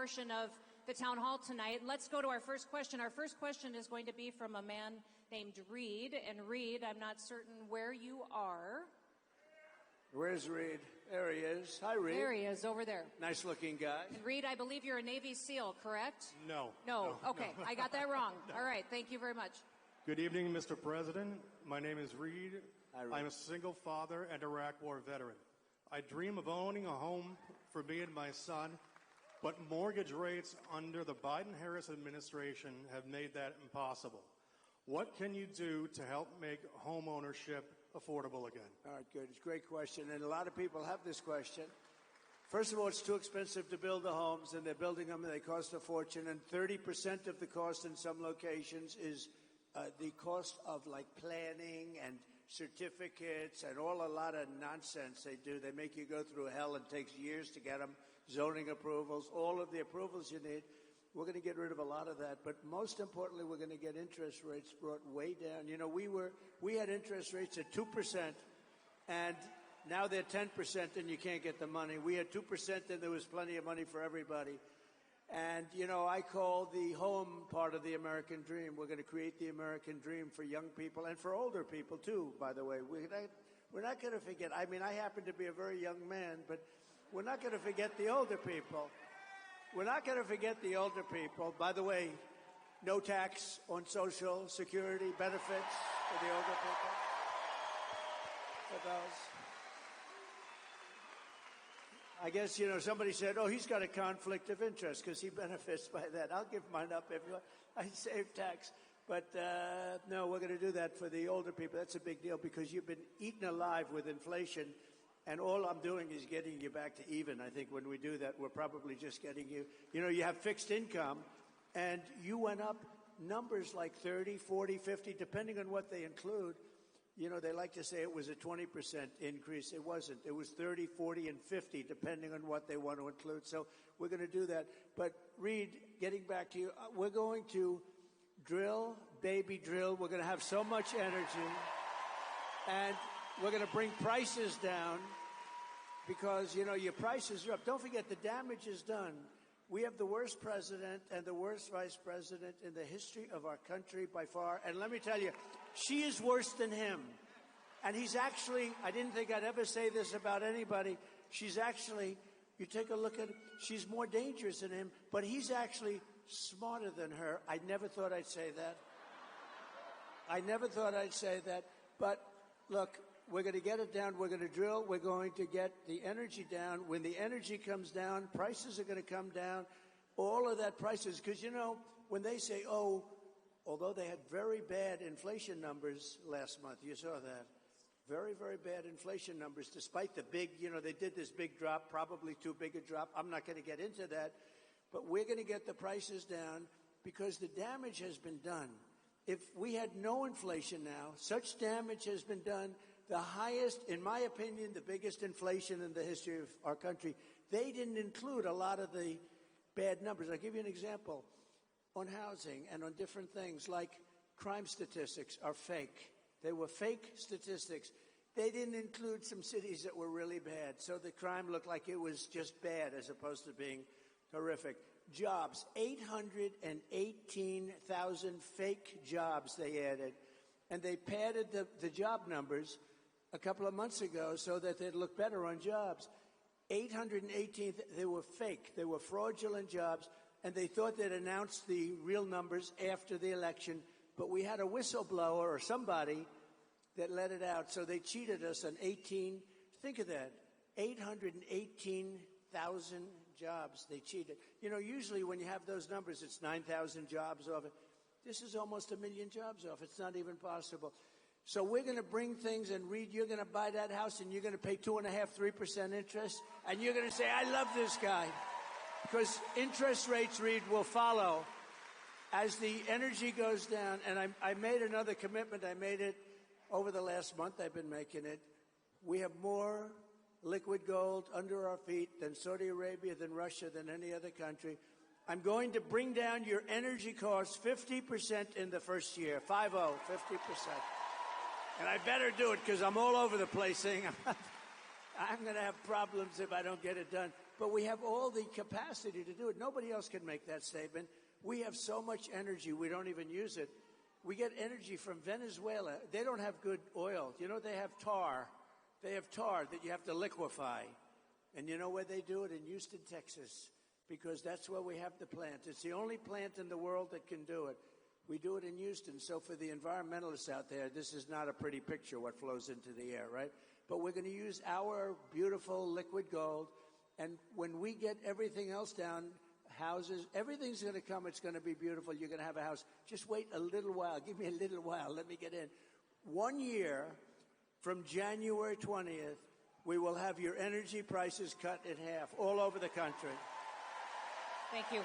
portion of the town hall tonight. Let's go to our first question. Our first question is going to be from a man named Reed. And Reed, I'm not certain where you are. Where's Reed? There he is. Hi, Reed. There he is, over there. Nice looking guy. And Reed, I believe you're a Navy SEAL, correct? No. No. Okay, no. I got that wrong. No. All right, thank you very much. Good evening, Mr. President. My name is Reed. Hi, Reed. I'm a single father and Iraq War veteran. I dream of owning a home for me and my son, but mortgage rates under the Biden-Harris administration have made that impossible. What can you do to help make home ownership affordable again? All right, good. It's a great question, and a lot of people have this question. First of all, it's too expensive to build the homes, and they're building them, and they cost a fortune, and 30% of the cost in some locations is the cost of, like, planning and certificates and a lot of nonsense they do. They make you go through hell and it takes years to get them, zoning approvals, all of the approvals you need. We're going to get rid of a lot of that, but most importantly, we're going to get interest rates brought way down. You know, we had interest rates at 2%, and now they're 10% and you can't get the money. We had 2% and there was plenty of money for everybody. And, you know, I call the home part of the American dream. We're going to create the American dream for young people and for older people, too, by the way. We're not going to forget. I mean, I happen to be a very young man, but we're not going to forget the older people. We're not going to forget the older people. By the way, no tax on Social Security benefits for the older people. For those. I guess, you know, somebody said, oh, he's got a conflict of interest because he benefits by that. I'll give mine up if I save tax. But, no, we're going to do that for the older people. That's a big deal because you've been eaten alive with inflation. And all I'm doing is getting you back to even. I think when we do that, we're probably just getting you. You know, you have fixed income, and you went up numbers like 30, 40, 50, depending on what they include. You know, they like to say it was a 20% increase. It wasn't. It was 30, 40, and 50, depending on what they want to include. So we're going to do that. But, Reed, getting back to you, we're going to drill, baby drill. We're going to have so much energy. And we're going to bring prices down because, you know, your prices are up. Don't forget, the damage is done. We have the worst president and the worst vice president in the history of our country by far. And let me tell you, she is worse than him. And he's actually, I didn't think I'd ever say this about anybody. She's actually, you take a look at it, she's more dangerous than him, but he's actually smarter than her. I never thought I'd say that. I never thought I'd say that. But look, we're going to get it down. We're going to drill. We're going to get the energy down. When the energy comes down, prices are going to come down. All of that prices, because, you know, when they say, oh, although they had very bad inflation numbers last month, you saw that. Very, very bad inflation numbers, despite the big, you know, they did this big drop, probably too big a drop. I'm not going to get into that. But we're going to get the prices down because the damage has been done. If we had no inflation now, such damage has been done. The highest, in my opinion, the biggest inflation in the history of our country. They didn't include a lot of the bad numbers. I'll give you an example. On housing and on different things, like crime statistics are fake. They were fake statistics. They didn't include some cities that were really bad. So the crime looked like it was just bad as opposed to being horrific. Jobs, 818,000 fake jobs they added. And they padded the job numbers a couple of months ago so that they'd look better on jobs. 818, they were fake. They were fraudulent jobs, and they thought they'd announce the real numbers after the election. But we had a whistleblower or somebody that let it out, so they cheated us on 18. Think of that, 818,000 jobs they cheated. You know, usually when you have those numbers, it's 9,000 jobs off it. This is almost 1 million jobs off. It's not even possible. So we're going to bring things, and Reed, you're going to buy that house, and you're going to pay 2.5%, 3% interest, and you're going to say, I love this guy. Because interest rates, Reed, will follow as the energy goes down. And I made another commitment. I made it over the last month. I've been making it. We have more liquid gold under our feet than Saudi Arabia, than Russia, than any other country. I'm going to bring down your energy costs 50% in the first year. 50%. And I better do it because I'm all over the place saying I'm going to have problems if I don't get it done. but we have all the capacity to do it. Nobody else can make that statement. We have so much energy, we don't even use it. We get energy from Venezuela. They don't have good oil. You know, they have tar. They have tar that you have to liquefy. And you know where they do it? In Houston, Texas, because that's where we have the plant. It's the only plant in the world that can do it. We do it in Houston. So for the environmentalists out there, this is not a pretty picture, what flows into the air, right? But we're going to use our beautiful liquid gold. And when we get everything else down, houses, everything's going to come. It's going to be beautiful. You're going to have a house. Just wait a little while. Give me a little while. Let me get in. 1 year from January 20th, we will have your energy prices cut in half all over the country. Thank you.